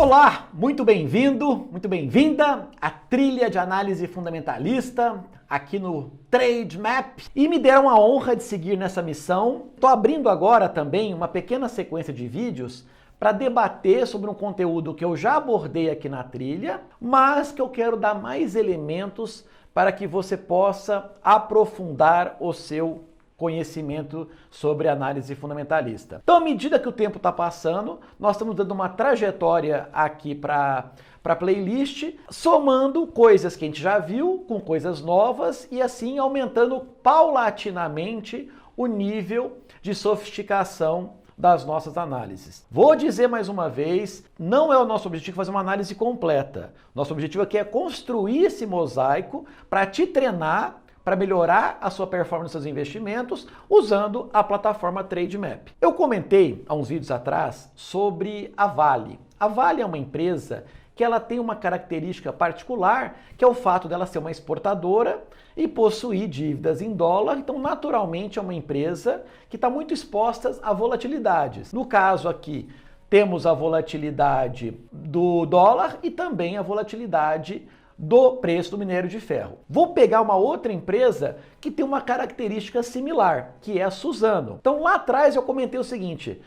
Olá, muito bem-vindo, muito bem-vinda à trilha de análise fundamentalista aqui no Trademap e me deram a honra de seguir nessa missão. Estou abrindo agora também uma pequena sequência de vídeos para debater sobre um conteúdo que eu já abordei aqui na trilha, mas que eu quero dar mais elementos para que você possa aprofundar o seu conhecimento sobre análise fundamentalista. Então, à medida que o tempo está passando, nós estamos dando uma trajetória aqui para a playlist, somando coisas que a gente já viu com coisas novas e assim aumentando paulatinamente o nível de sofisticação das nossas análises. Vou dizer mais uma vez, não é o nosso objetivo fazer uma análise completa. Nosso objetivo aqui é construir esse mosaico para te treinar, para melhorar a sua performance nos seus investimentos usando a plataforma Trademap. Eu comentei há uns vídeos atrás sobre a Vale. A Vale é uma empresa que ela tem uma característica particular, que é o fato dela ser uma exportadora e possuir dívidas em dólar, então naturalmente é uma empresa que está muito exposta a volatilidades. No caso aqui, temos a volatilidade do dólar e também a volatilidade do preço do minério de ferro. Vou pegar uma outra empresa que tem uma característica similar, que é a Suzano. Então lá atrás eu comentei o seguinte,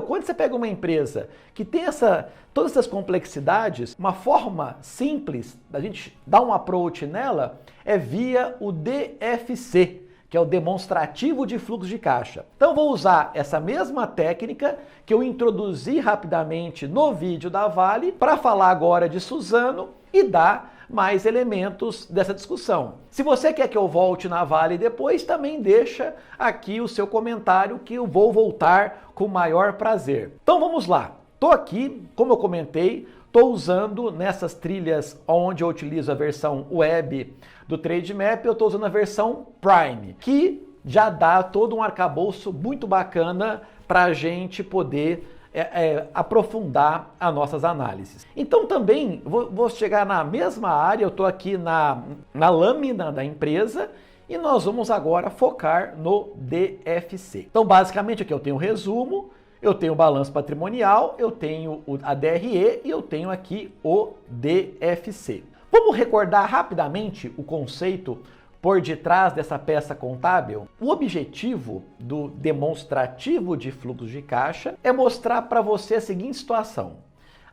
quando você pega uma empresa que tem todas essas complexidades, uma forma simples da gente dar um approach nela é via o DFC, que é o demonstrativo de fluxo de caixa. Então vou usar essa mesma técnica que eu introduzi rapidamente no vídeo da Vale para falar agora de Suzano e dar mais elementos dessa discussão. Se você quer que eu volte na Vale depois, também deixa aqui o seu comentário que eu vou voltar com o maior prazer. Então vamos lá. Estou aqui, como eu comentei, estou usando nessas trilhas onde eu utilizo a versão web do Trademap, eu estou usando a versão Prime, que já dá todo um arcabouço muito bacana para a gente poder aprofundar as nossas análises. Então também vou chegar na mesma área, eu estou aqui na lâmina da empresa e nós vamos agora focar no DFC. Então basicamente aqui eu tenho o resumo, eu tenho o balanço patrimonial, eu tenho a DRE e eu tenho aqui o DFC. Vamos recordar rapidamente o conceito por detrás dessa peça contábil? O objetivo do demonstrativo de fluxo de caixa é mostrar para você a seguinte situação.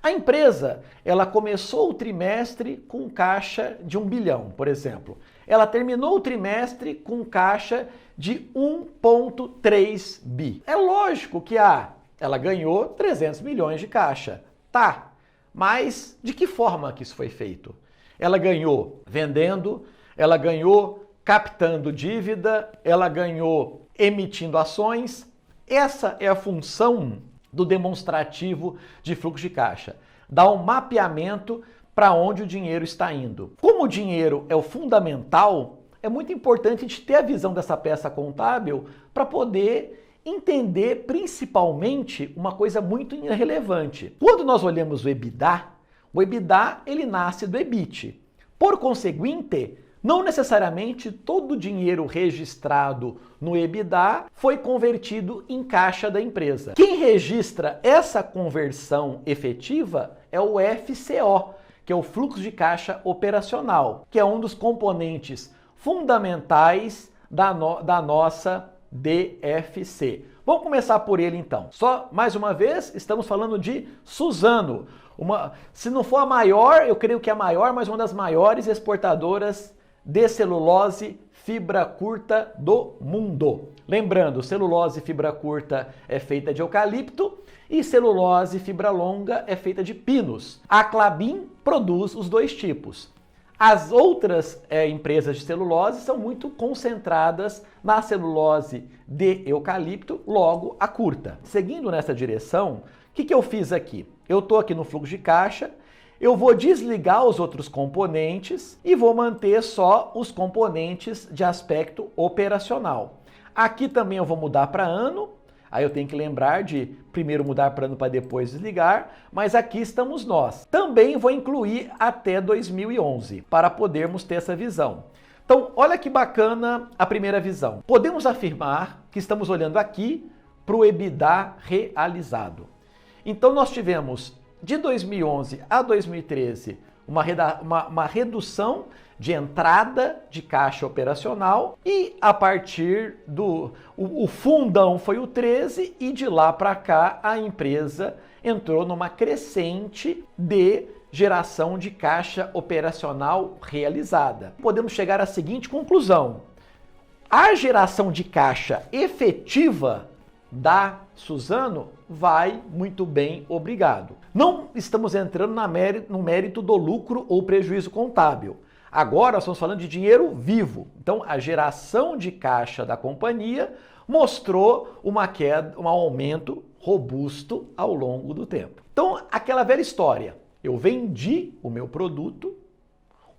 A empresa, ela começou o trimestre com caixa de 1 bilhão, por exemplo. Ela terminou o trimestre com caixa de 1,3 bi. É lógico que ela ganhou 300 milhões de caixa. Tá, mas de que forma que isso foi feito? Ela ganhou vendendo, ela ganhou captando dívida, ela ganhou emitindo ações. Essa é a função do demonstrativo de fluxo de caixa. Dar um mapeamento para onde o dinheiro está indo. Como o dinheiro é o fundamental, é muito importante a gente ter a visão dessa peça contábil para poder entender principalmente uma coisa muito relevante. Quando nós olhamos o EBITDA ele nasce do EBIT. Por conseguinte, não necessariamente todo o dinheiro registrado no EBITDA foi convertido em caixa da empresa. Quem registra essa conversão efetiva é o FCO, que é o fluxo de caixa operacional, que é um dos componentes fundamentais da nossa DFC. Vamos começar por ele então. Só mais uma vez, estamos falando de Suzano. Se não for a maior, eu creio que é a maior, mas uma das maiores exportadoras de celulose fibra curta do mundo. Lembrando, celulose fibra curta é feita de eucalipto e celulose fibra longa é feita de pinos. A Klabin produz os dois tipos. As outras empresas de celulose são muito concentradas na celulose de eucalipto, logo a curta. Seguindo nessa direção, o que eu fiz aqui? Eu estou aqui no fluxo de caixa, eu vou desligar os outros componentes e vou manter só os componentes de aspecto operacional. Aqui também eu vou mudar para ano, aí eu tenho que lembrar de primeiro mudar para ano para depois desligar, mas aqui estamos nós. Também vou incluir até 2011, para podermos ter essa visão. Então, olha que bacana a primeira visão. Podemos afirmar que estamos olhando aqui para o EBITDA realizado. Então, nós tivemos de 2011 a 2013, uma redução de entrada de caixa operacional e a partir o fundão foi o 13 e de lá para cá a empresa entrou numa crescente de geração de caixa operacional realizada. Podemos chegar à seguinte conclusão: a geração de caixa efetiva da Suzano vai muito bem, obrigado. Não estamos entrando no mérito do lucro ou prejuízo contábil. Agora nós estamos falando de dinheiro vivo. Então a geração de caixa da companhia mostrou uma queda, um aumento robusto ao longo do tempo. Então aquela velha história, eu vendi o meu produto,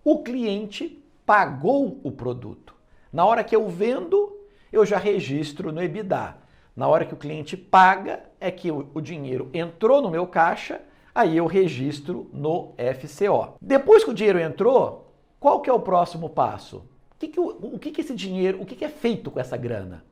o cliente pagou o produto. Na hora que eu vendo, eu já registro no EBITDA. Na hora que o cliente paga, é que o dinheiro entrou no meu caixa, aí eu registro no FCO. Depois que o dinheiro entrou, qual que é o próximo passo? O que esse dinheiro, o que é feito com essa grana?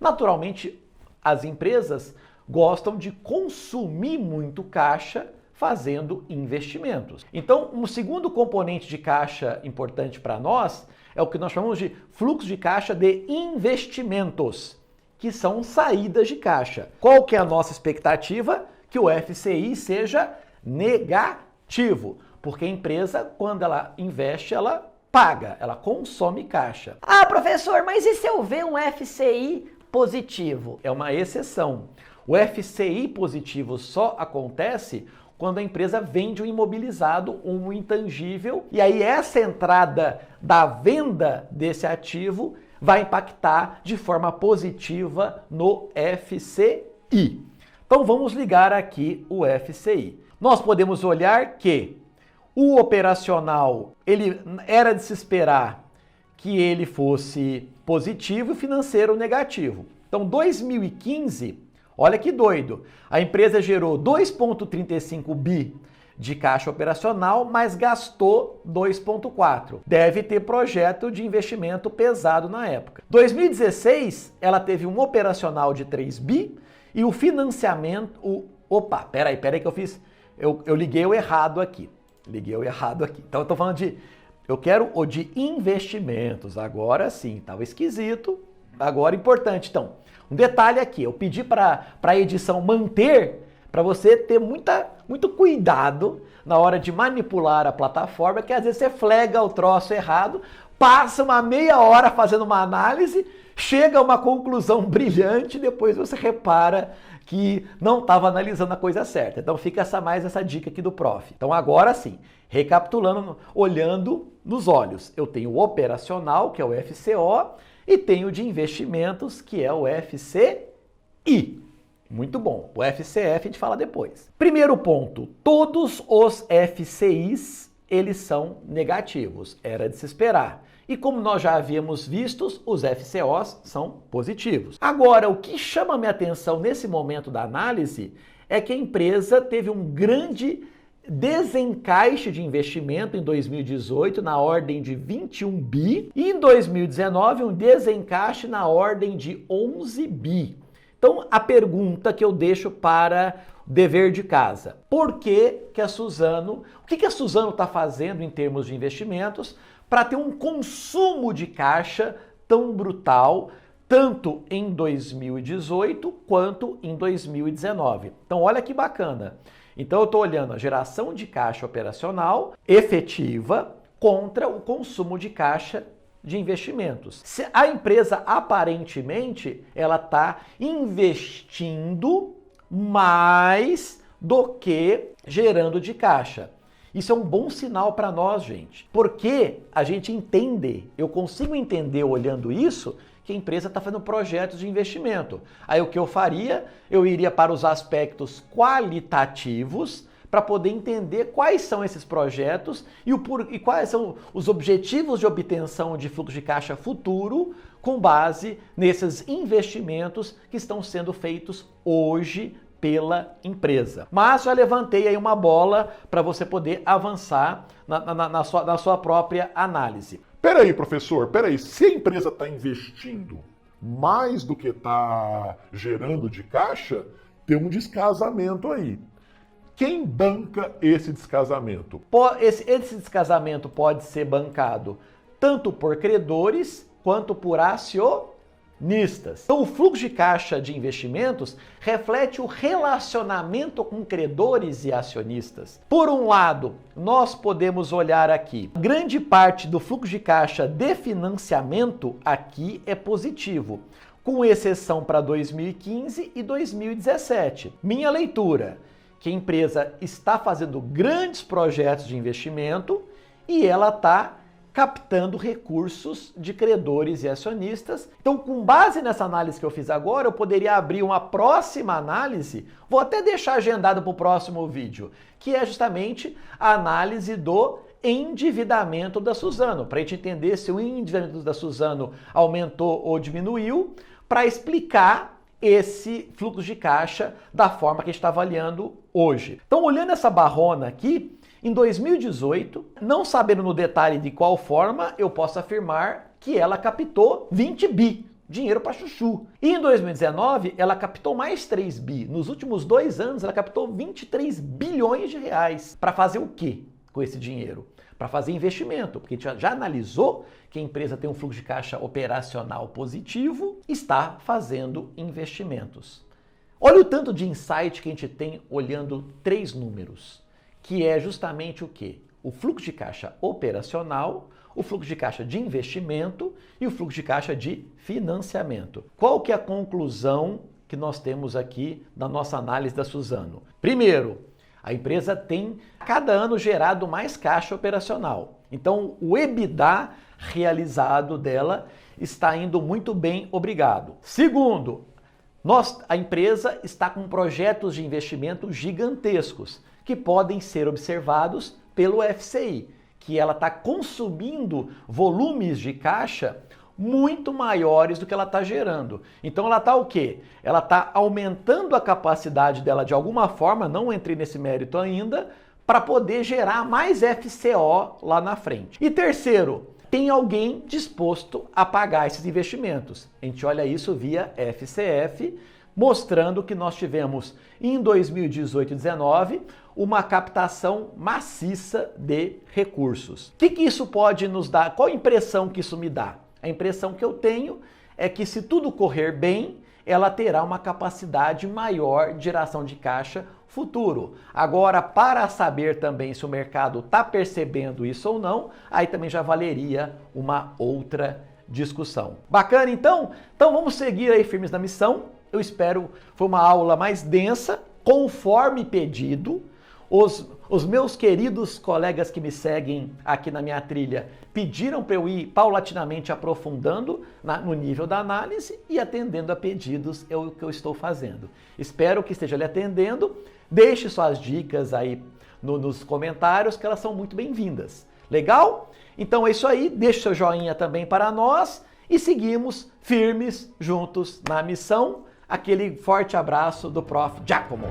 Naturalmente, as empresas gostam de consumir muito caixa fazendo investimentos. Então, um segundo componente de caixa importante para nós é o que nós chamamos de fluxo de caixa de investimentos, que são saídas de caixa. Qual que é a nossa expectativa? Que o FCI seja negativo, porque a empresa, quando ela investe, ela paga, ela consome caixa. Ah, professor, mas e se eu ver um FCI positivo? É uma exceção. O FCI positivo só acontece quando a empresa vende um imobilizado, um intangível, e aí essa entrada da venda desse ativo vai impactar de forma positiva no FCI. Então vamos ligar aqui o FCI. Nós podemos olhar que o operacional, ele era de se esperar que ele fosse positivo e o financeiro negativo. Então 2015, olha que doido, a empresa gerou 2,35 bi de caixa operacional, mas gastou 2,4. Deve ter projeto de investimento pesado na época. 2016, ela teve um operacional de 3 bi e o financiamento... Opa, peraí que eu fiz... Eu liguei o errado aqui. Então eu tô falando de... Eu quero o de investimentos. Agora sim, estava esquisito. Agora importante. Então, um detalhe aqui. Eu pedi para a edição manter... para você ter muito cuidado na hora de manipular a plataforma, que às vezes você flega o troço errado, passa uma meia hora fazendo uma análise, chega a uma conclusão brilhante, depois você repara que não estava analisando a coisa certa. Então fica mais essa dica aqui do prof. Então agora sim, recapitulando, olhando nos olhos, eu tenho o operacional, que é o FCO, e tenho de investimentos, que é o FCI. Muito bom. O FCF a gente fala depois. Primeiro ponto, todos os FCIs, eles são negativos. Era de se esperar. E como nós já havíamos visto, os FCOs são positivos. Agora, o que chama a minha atenção nesse momento da análise é que a empresa teve um grande desencaixe de investimento em 2018 na ordem de 21 bi e em 2019 um desencaixe na ordem de 11 bi. Então, a pergunta que eu deixo para dever de casa: por que a Suzano, o que a Suzano está fazendo em termos de investimentos para ter um consumo de caixa tão brutal, tanto em 2018 quanto em 2019? Então, olha que bacana. Então, eu estou olhando a geração de caixa operacional efetiva contra o consumo de caixa de investimentos. Se a empresa aparentemente ela está investindo mais do que gerando de caixa. Isso é um bom sinal para nós, gente, porque a gente entende, eu consigo entender olhando isso, que a empresa está fazendo projetos de investimento. Aí o que eu faria? Eu iria para os aspectos qualitativos para poder entender quais são esses projetos e quais são os objetivos de obtenção de fluxo de caixa futuro com base nesses investimentos que estão sendo feitos hoje pela empresa. Mas já levantei aí uma bola para você poder avançar na sua própria análise. Peraí, professor, se a empresa está investindo mais do que está gerando de caixa, tem um descasamento aí. Quem banca esse descasamento? Esse descasamento pode ser bancado tanto por credores quanto por acionistas. Então, o fluxo de caixa de investimentos reflete o relacionamento com credores e acionistas. Por um lado, nós podemos olhar aqui, grande parte do fluxo de caixa de financiamento aqui é positivo, com exceção para 2015 e 2017. Minha leitura, que a empresa está fazendo grandes projetos de investimento e ela está captando recursos de credores e acionistas. Então, com base nessa análise que eu fiz agora, eu poderia abrir uma próxima análise, vou até deixar agendado para o próximo vídeo, que é justamente a análise do endividamento da Suzano, para a gente entender se o endividamento da Suzano aumentou ou diminuiu, para explicar esse fluxo de caixa da forma que a gente está avaliando hoje. Então, olhando essa barrona aqui, em 2018, não sabendo no detalhe de qual forma, eu posso afirmar que ela captou 20 bi, dinheiro para chuchu. E em 2019, ela captou mais 3 bi. Nos últimos 2 anos, ela captou 23 bilhões de reais. Para fazer o quê com esse dinheiro? Para fazer investimento, porque a gente já analisou que a empresa tem um fluxo de caixa operacional positivo, está fazendo investimentos. Olha o tanto de insight que a gente tem olhando 3 números, que é justamente o quê? O fluxo de caixa operacional, o fluxo de caixa de investimento e o fluxo de caixa de financiamento. Qual que é a conclusão que nós temos aqui da nossa análise da Suzano? Primeiro, a empresa tem, cada ano, gerado mais caixa operacional. Então, o EBITDA realizado dela está indo muito bem, obrigado. Segundo, a empresa está com projetos de investimento gigantescos, que podem ser observados pelo FCI, que ela está consumindo volumes de caixa muito maiores do que ela está gerando. Então ela está o quê? Ela está aumentando a capacidade dela de alguma forma, não entrei nesse mérito ainda, para poder gerar mais FCO lá na frente. E terceiro, tem alguém disposto a pagar esses investimentos. A gente olha isso via FCF, mostrando que nós tivemos em 2018 e 2019 uma captação maciça de recursos. O que isso pode nos dar? Qual a impressão que isso me dá? A impressão que eu tenho é que se tudo correr bem, ela terá uma capacidade maior de geração de caixa futuro. Agora, para saber também se o mercado está percebendo isso ou não, aí também já valeria uma outra discussão. Bacana, então? Então vamos seguir aí firmes na missão. Eu espero foi uma aula mais densa, conforme pedido. Os meus queridos colegas que me seguem aqui na minha trilha pediram para eu ir paulatinamente aprofundando no nível da análise e atendendo a pedidos é o que eu estou fazendo. Espero que esteja lhe atendendo. Deixe suas dicas aí nos comentários que elas são muito bem-vindas. Legal? Então é isso aí. Deixe seu joinha também para nós e seguimos firmes juntos na missão. Aquele forte abraço do Prof. Giacomo.